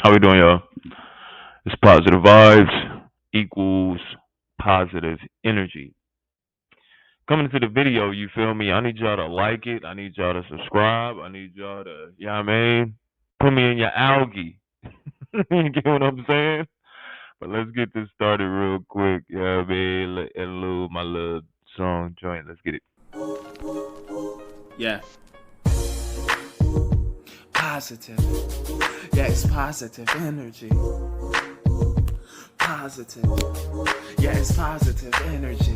How we doing, y'all? It's positive vibes equals positive energy. Coming to the video, you feel me? I need y'all to like it. I need y'all to subscribe. I need y'all to, you know what I mean? Put me in your algae. You get what I'm saying? But let's get this started real quick. You know what I mean? My little song joint. Let's get it. Yeah. Positive. Yeah, it's positive energy. Positive. Yeah, it's positive energy.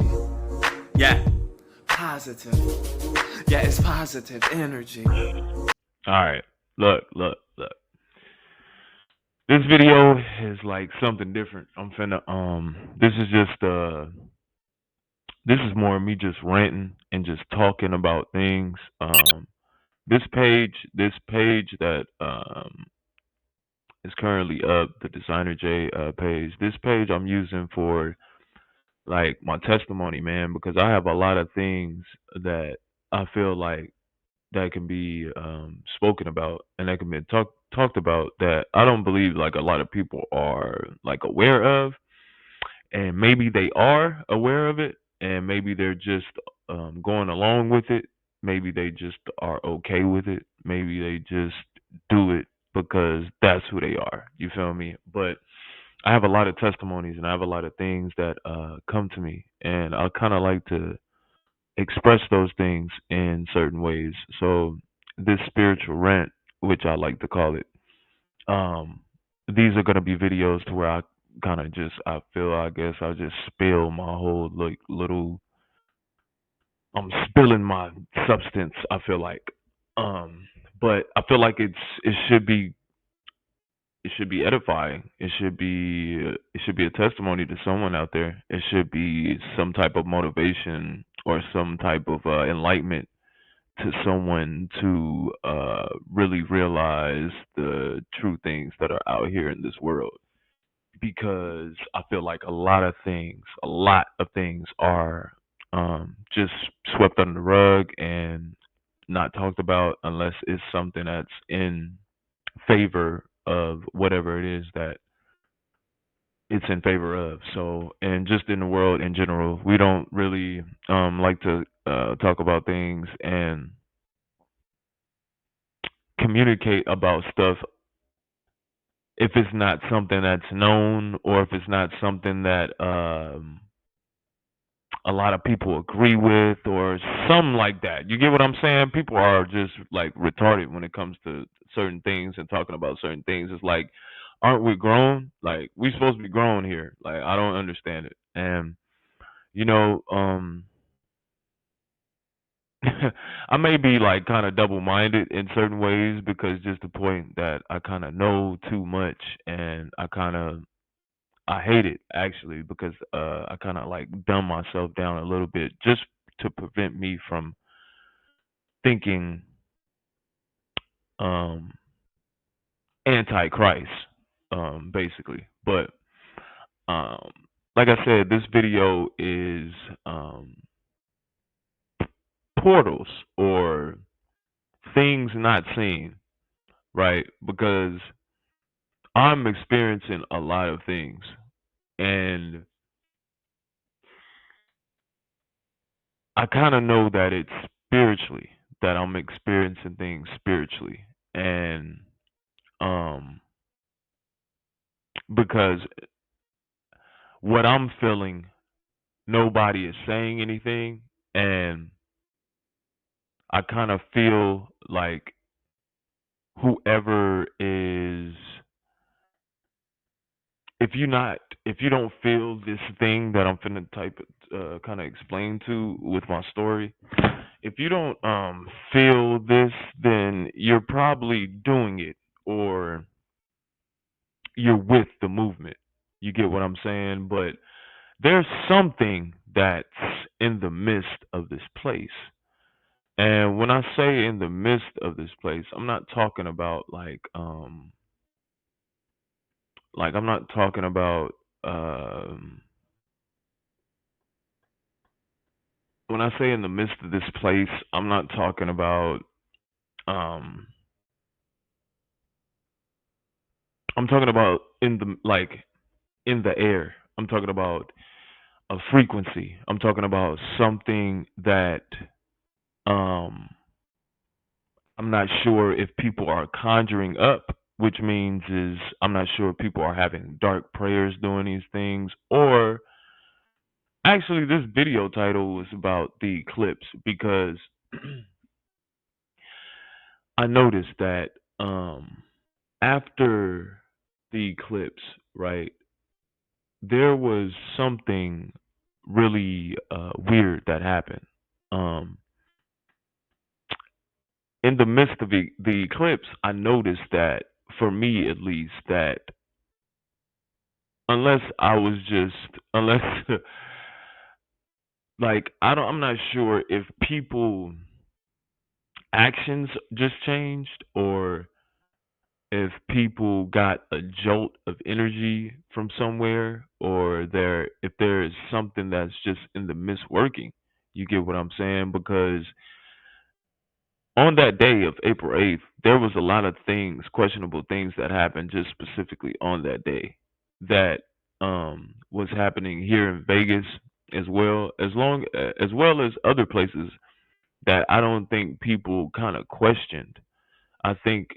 Yeah. Positive. Yeah, it's positive energy. All right. Look. This video is like something different. I'm finna this is just this is more of me just ranting and just talking about things. This page that is currently up, the Designer J page. This page I'm using for like my testimony, man, because I have a lot of things that I feel like that can be spoken about and that can be talked about that I don't believe like a lot of people are like aware of, and maybe they are aware of it, and maybe they're just going along with it. Maybe they just are okay with it. Maybe they just do it because that's who they are. You feel me? But I have a lot of testimonies and I have a lot of things that come to me, and I kind of like to express those things in certain ways. So this spiritual rant, which I like to call it, um, these are gonna be videos to where I kind of just I feel I guess I just spill my whole like little I'm spilling my substance. I feel like, um, but I feel like it should be edifying. It should be a testimony to someone out there. It should be some type of motivation or some type of enlightenment to someone to really realize the true things that are out here in this world. Because I feel like a lot of things are just swept under the rug and not talked about unless it's something that's in favor of whatever it is that it's in favor of. So, and just in the world in general, we don't really like to talk about things and communicate about stuff if it's not something that's known or if it's not something that a lot of people agree with or something like that. You get what I'm saying? People are just like retarded when it comes to certain things and talking about certain things. It's like, aren't we grown? Like we supposed to be grown here. Like I don't understand it. And you know, I may be like kind of double minded in certain ways because just the point that I kind of know too much and I hate it actually because I kind of like dumb myself down a little bit just to prevent me from thinking um antichrist basically. But um like I said, this video is um portals or things not seen, right? Because I'm experiencing a lot of things, and I kind of know that it's spiritually that I'm experiencing things spiritually. And um because what I'm feeling, nobody is saying anything, and I kind of feel like whoever is, if you don't feel this thing that I'm finna type kind of explain to with my story, if you don't feel this, then you're probably doing it or you're with the movement. You get what I'm saying? But there's something that's in the midst of this place. And when I say in the midst of this place, I'm not talking about like I'm not talking about when I say in the midst of this place, I'm not talking about um I'm talking about in the in the air. I'm talking about a frequency. I'm talking about something that um I'm not sure if people are conjuring up, which means is I'm not sure if people are having dark prayers doing these things, or actually this video title was about the eclipse because I noticed that after the eclipse, right, there was something really weird that happened. Um, in the midst of the eclipse, I noticed that, for me at least, that unless I was just, unless, like, I'm not sure if people actions just changed or if people got a jolt of energy from somewhere or if there is something that's just in the misworking. You get what I'm saying? Because on that day of April 8th, there was a lot of things, questionable things that happened just specifically on that day that was happening here in Vegas as well as other places that I don't think people kind of questioned. I think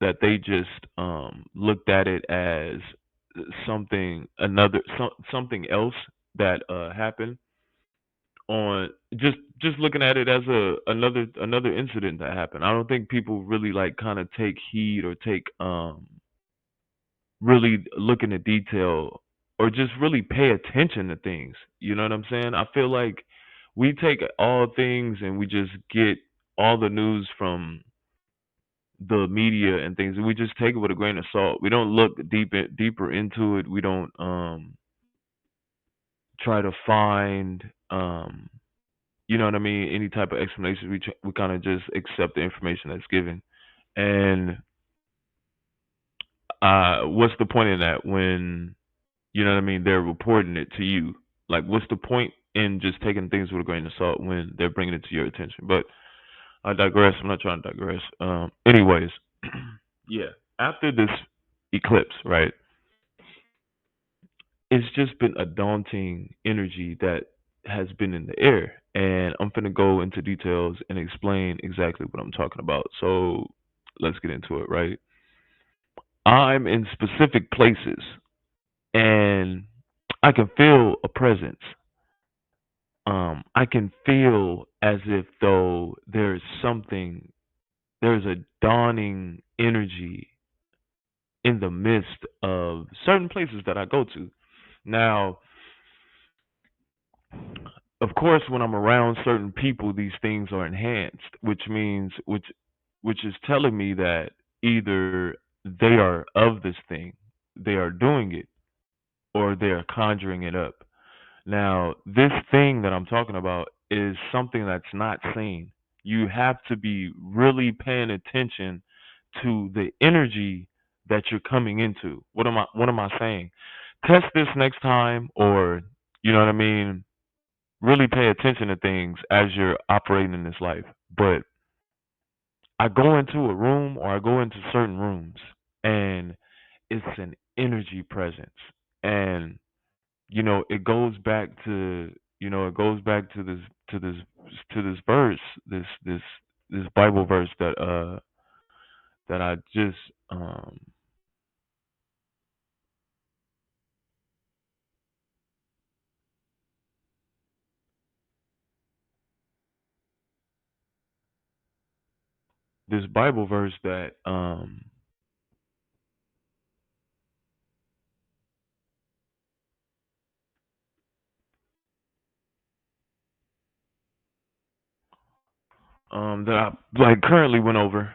that they just looked at it as something else that happened on just looking at it as another incident that happened. I don't think people really like kind of take heed or take really look into detail or just really pay attention to things. You know what I'm saying? I feel like we take all things and we just get all the news from the media and things, and we just take it with a grain of salt. We don't look deeper into it. We don't try to find you know what I mean, any type of explanation. We kind of just accept the information that's given. And what's the point in that when you know what I mean they're reporting it to you? Like, what's the point in just taking things with a grain of salt when they're bringing it to your attention? But I digress. I'm not trying to digress. Anyways, yeah. After this eclipse, right? It's just been a daunting energy that has been in the air, and I'm gonna go into details and explain exactly what I'm talking about. So let's get into it, right? I'm in specific places, and I can feel a presence. I can feel as if though there's a dawning energy in the midst of certain places that I go to. Now, of course, when I'm around certain people, these things are enhanced, which is telling me that either they are of this thing, they are doing it, or they are conjuring it up. Now, this thing that I'm talking about is something that's not seen. You have to be really paying attention to the energy that you're coming into. What am I saying? Test this next time, or you know what I mean, really pay attention to things as you're operating in this life. But I go into a room or I go into certain rooms and it's an energy presence. And it goes back to to this verse, this Bible verse that I just this Bible verse that I like currently went over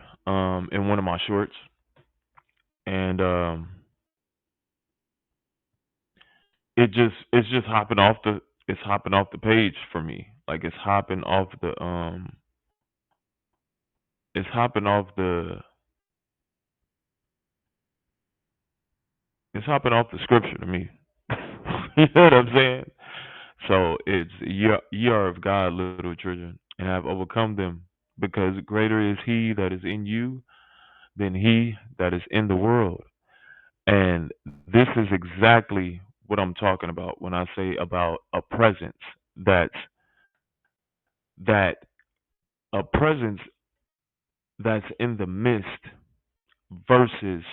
in one of my shorts, and it's just hopping off the page for me. Like it's hopping off the it's hopping off the scripture to me. You know what I'm saying? So it's ye are of God, little children, and have overcome them, because greater is He that is in you than he that is in the world. And this is exactly what I'm talking about when I say about a presence that's that a presence that's in the midst versus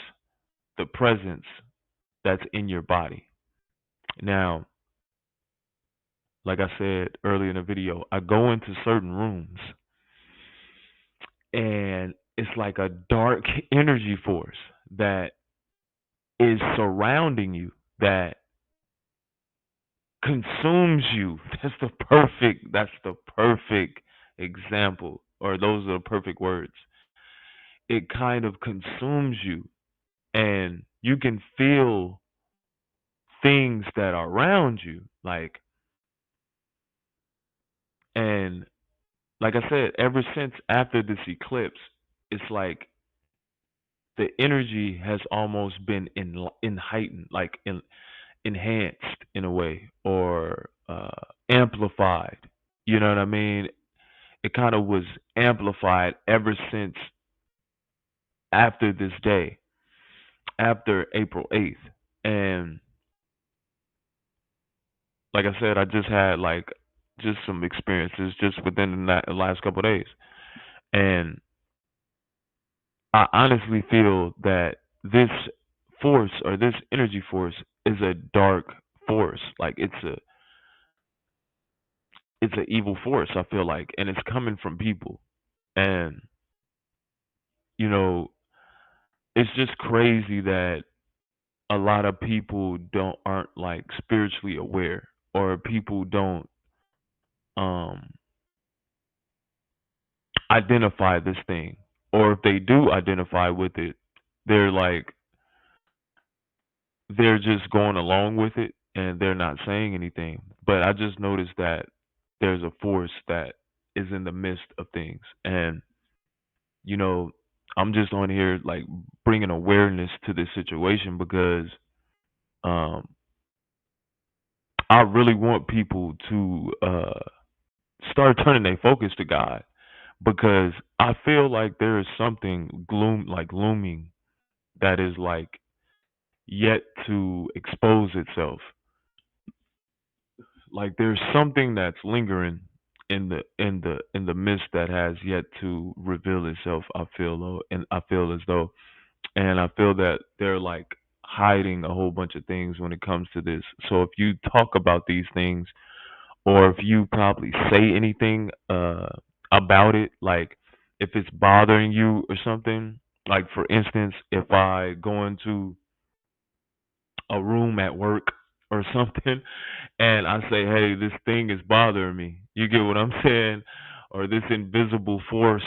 the presence that's in your body. Now, like I said earlier in the video, I go into certain rooms and it's like a dark energy force that is surrounding you that consumes you. That's the perfect example, or those are the perfect words. It kind of consumes you and you can feel things that are around you, and like I said, ever since after this eclipse, it's like the energy has almost been in heightened, enhanced in a way, or amplified. You know what I mean? It kind of was amplified ever since after this day, after April 8th. And like I said, I just had just some experiences just within the last couple of days. And I honestly feel that this force, or this energy force, is a dark force. Like it's an evil force, I feel like, and it's coming from people. And you know, it's just crazy that a lot of people don't aren't like spiritually aware, or people don't um identify this thing, or if they do identify with it, they're like they're just going along with it and they're not saying anything. But I just noticed that there's a force that is in the midst of things. And you know, I'm just on here like bringing awareness to this situation because um I really want people to start turning their focus to God, because I feel like there is something looming, that is like yet to expose itself. Like there's something that's lingering in the mist that has yet to reveal itself. I feel though, and I feel as though, and I feel that they're like hiding a whole bunch of things when it comes to this. So if you talk about these things, or if you probably say anything about it, like if it's bothering you or something, like for instance, if I go into a room at work or something and I say, "Hey, this thing is bothering me." You get what I'm saying? Or this invisible force,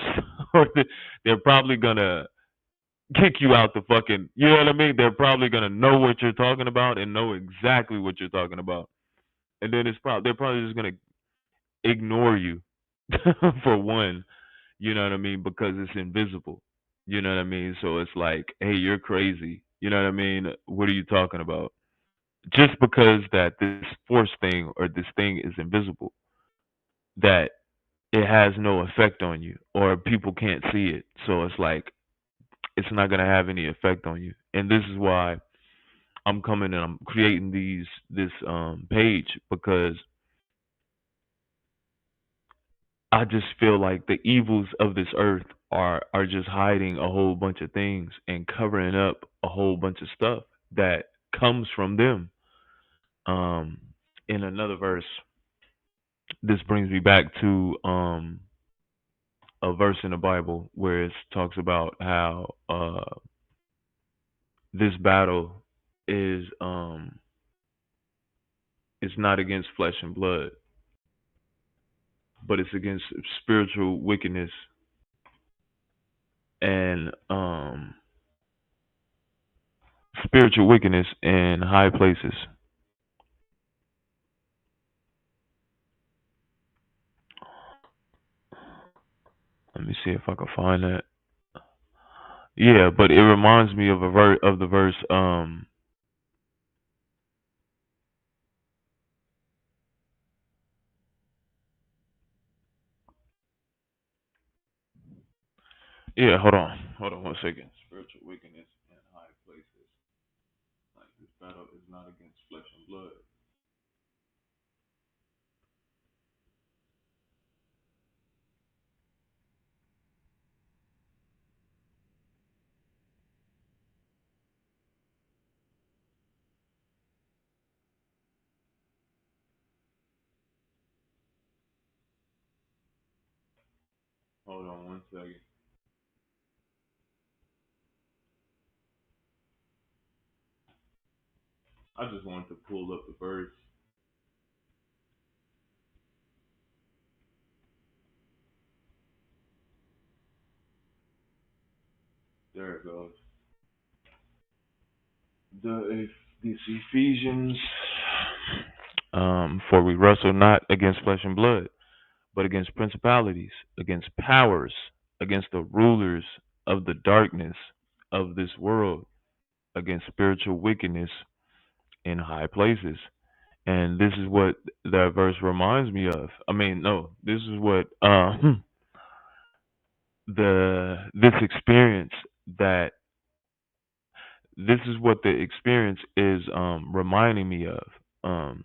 or they're probably gonna kick you out the fucking. You know what I mean? They're probably gonna know what you're talking about and know exactly what you're talking about, and then they're probably just gonna ignore you for one. You know what I mean? Because it's invisible. You know what I mean? So it's like, "Hey, you're crazy." You know what I mean? What are you talking about? Just because that this force thing or this thing is invisible, that it has no effect on you, or people can't see it. So it's like it's not gonna have any effect on you. And this is why I'm coming and I'm creating this page, because I just feel like the evils of this earth are just hiding a whole bunch of things and covering up a whole bunch of stuff that comes from them. Um in another verse, this brings me back to a verse in the Bible where it talks about how this battle is not against flesh and blood, but it's against spiritual wickedness and spiritual wickedness in high places. Let me see if I can find that. Yeah, but it reminds me of of the verse. Yeah, hold on one second. Spiritual wickedness in high places. battle is not against flesh and blood. Hold on one second. I just wanted to pull up the verse. There it goes. This Ephesians. For we wrestle not against flesh and blood, but against principalities, against powers, against the rulers of the darkness of this world, against spiritual wickedness in high places. And this is what that verse reminds me of. I mean, no, this is what the this experience that this is what the experience is reminding me of. Um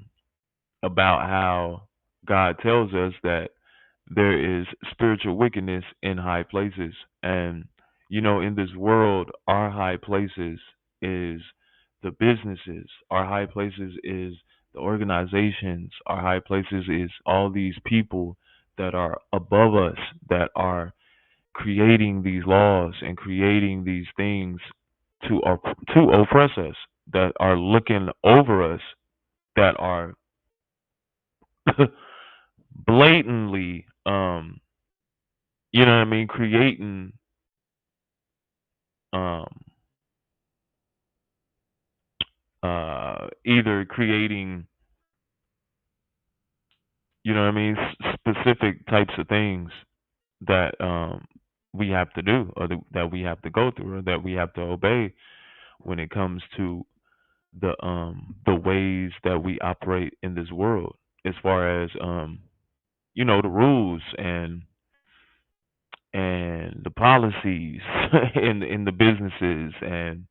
about how God tells us that there is spiritual wickedness in high places. And, in this world, our high places is the businesses, our high places is the organizations, our high places is all these people that are above us, that are creating these laws and creating these things to oppress us, that are looking over us, that are blatantly what I mean, creating um either creating, what I mean, specific types of things that we have to do, or that we have to go through, or that we have to obey when it comes to the ways that we operate in this world, as far as the rules and the policies in the businesses, and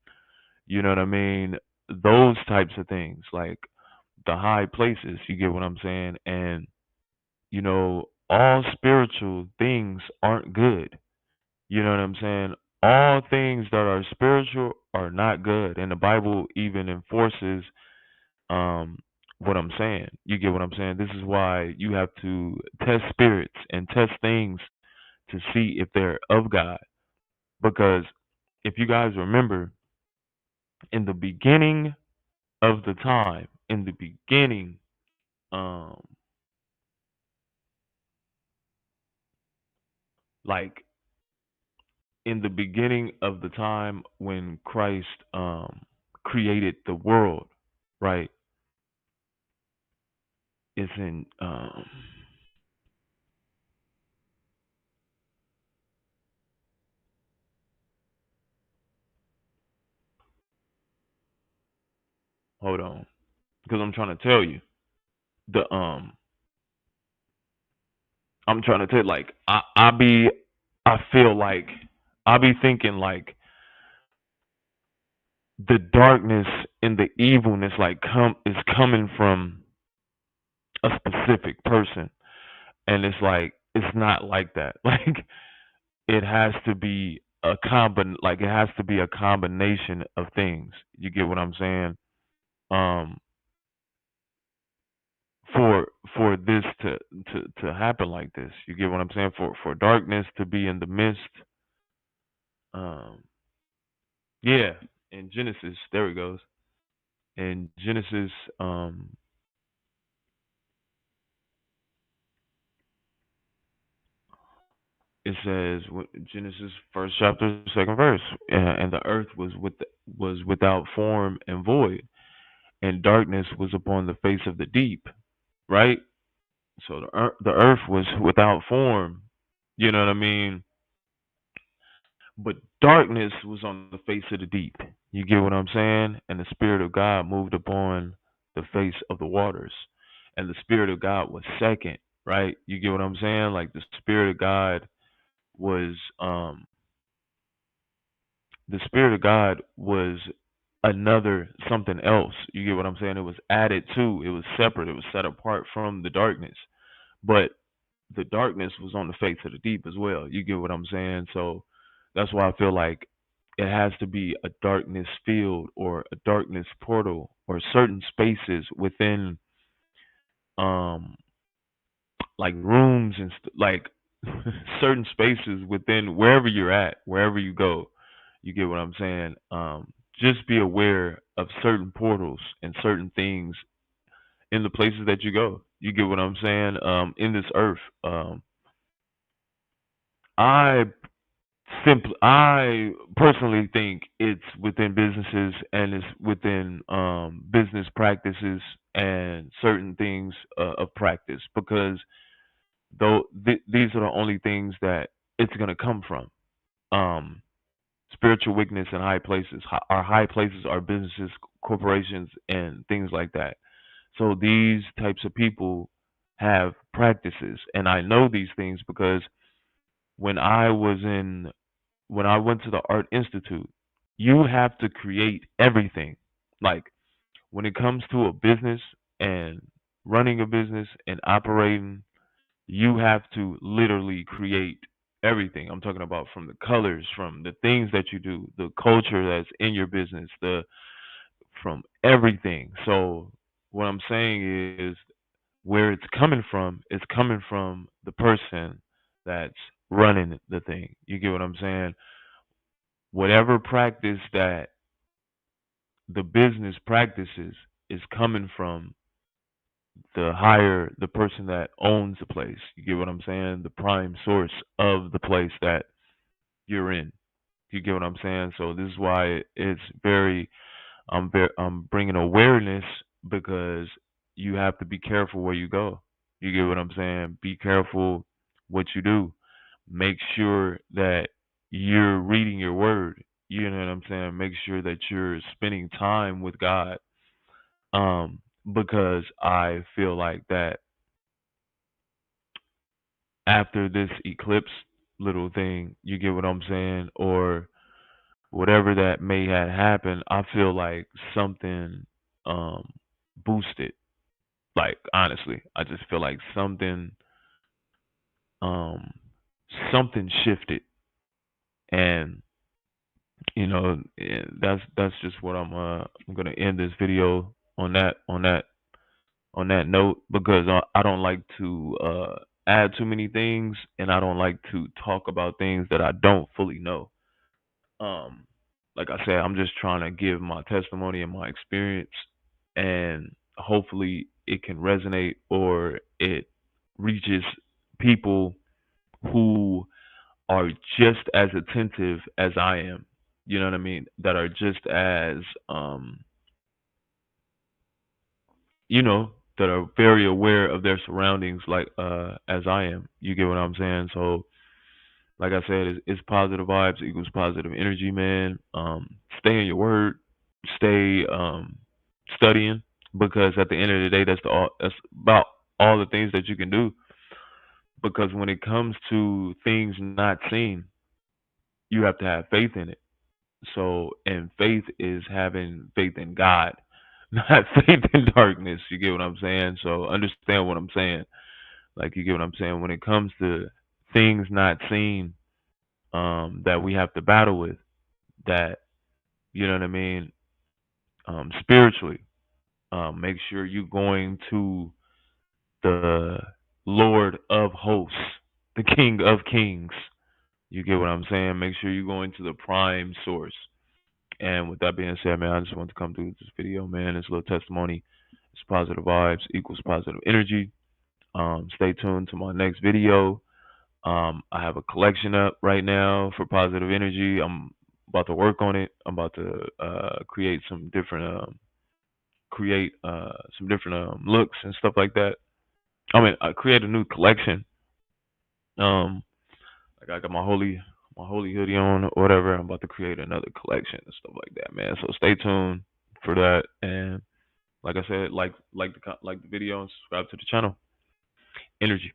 you know what I mean, those types of things, like the high places, you get what I'm saying? And all spiritual things aren't good. You know what I'm saying? All things that are spiritual are not good, and the Bible even enforces um what I'm saying. You get what I'm saying? This is why you have to test spirits and test things to see if they're of God. Because if you guys remember, in the beginning of the time, in the beginning, um, like in the beginning of the time when Christ created the world, right? It's in hold on, because I'm trying to tell you the I'm trying to tell, like, I feel like I be thinking like the darkness and the evilness like come is coming from a specific person, and it's like it's not like that. Like it has to be it has to be a combination of things. You get what I'm saying? Um for this to happen like this. You get what I'm saying? For darkness to be in the midst. Um yeah, in Genesis, there it goes. In Genesis, it says, Genesis first chapter, second verse, and the earth was without form and void, and darkness was upon the face of the deep. Right. So the earth was without form. You know what I mean? But darkness was on the face of the deep. You get what I'm saying? And the Spirit of God moved upon the face of the waters. And the Spirit of God was second, right? You get what I'm saying? Like was um the Spirit of God was another something else. You get what I'm saying? It was added to, it was separate, it was set apart from the darkness. But the darkness was on the face of the deep as well. You get what I'm saying? So that's why I feel like it has to be a darkness field or a darkness portal or certain spaces within um like rooms and like certain spaces within wherever you're at, wherever you go. You get what I'm saying? Just be aware of certain portals and certain things in the places that you go. You get what I'm saying? In this earth. I I personally think it's within businesses and it's within business practices and certain things of practice because though these are the only things that it's going to come from. Um, Spiritual weakness in high places. Our high places are businesses, corporations, and things like that. So these types of people have practices, and I know these things because when I was in when I went to the Art Institute, you have to create everything. Like when it comes to a business and running a business and operating, you have to literally create everything. I'm talking about from the colors, from the things that you do, the culture that's in your business, the from everything. So what I'm saying is where it's coming from the person that's running the thing. You get what I'm saying? Whatever practice that the business practices is coming from the person that owns the place. You get what I'm saying? The prime source of the place that you're in. You get what I'm saying? So this is why it's I'm bringing awareness because you have to be careful where you go. You get what I'm saying? Be careful what you do. Make sure that you're reading your word. You know what I'm saying? Make sure that you're spending time with God. Because I feel like that after this eclipse little thing, you get what I'm saying, or whatever that may have happened, I feel like something um boosted. Like honestly, I just feel like um something shifted, and that's just what I'm gonna end this video on that note because I don't like to add too many things, and I don't like to talk about things that I don't fully know. Um, like I said, I'm just trying to give my testimony and my experience, and hopefully it can resonate or it reaches people who are just as attentive as I am. You know what I mean? That are just as that are very aware of their surroundings like as I am. You get what I'm saying? So like I said, it's positive vibes equals positive energy, man. Stay in your word, stay studying because at the end of the day that's about all the things that you can do because when it comes to things not seen, you have to have faith in it. So, and faith is having faith in God, not faith in darkness. You get what I'm saying? So, understand what I'm saying. Like, you get what I'm saying? When it comes to things not seen, that we have to battle with, that, you know what I mean? Spiritually, make sure you're going to the Lord of hosts, the King of kings. You get what I'm saying? Make sure you're going to the prime source. And with that being said, man, I just want to come through with this video, man. This little testimony. It's positive vibes equals positive energy. Stay tuned to my next video. I have a collection up right now for positive energy. I'm about to work on it. I'm about to create some different looks and stuff like that. I mean, I create a new collection. Um, like I got my holy hoodie on or whatever. I'm about to create another collection and stuff like that, man. So stay tuned for that. And like I said, like the video and subscribe to the channel. Energy.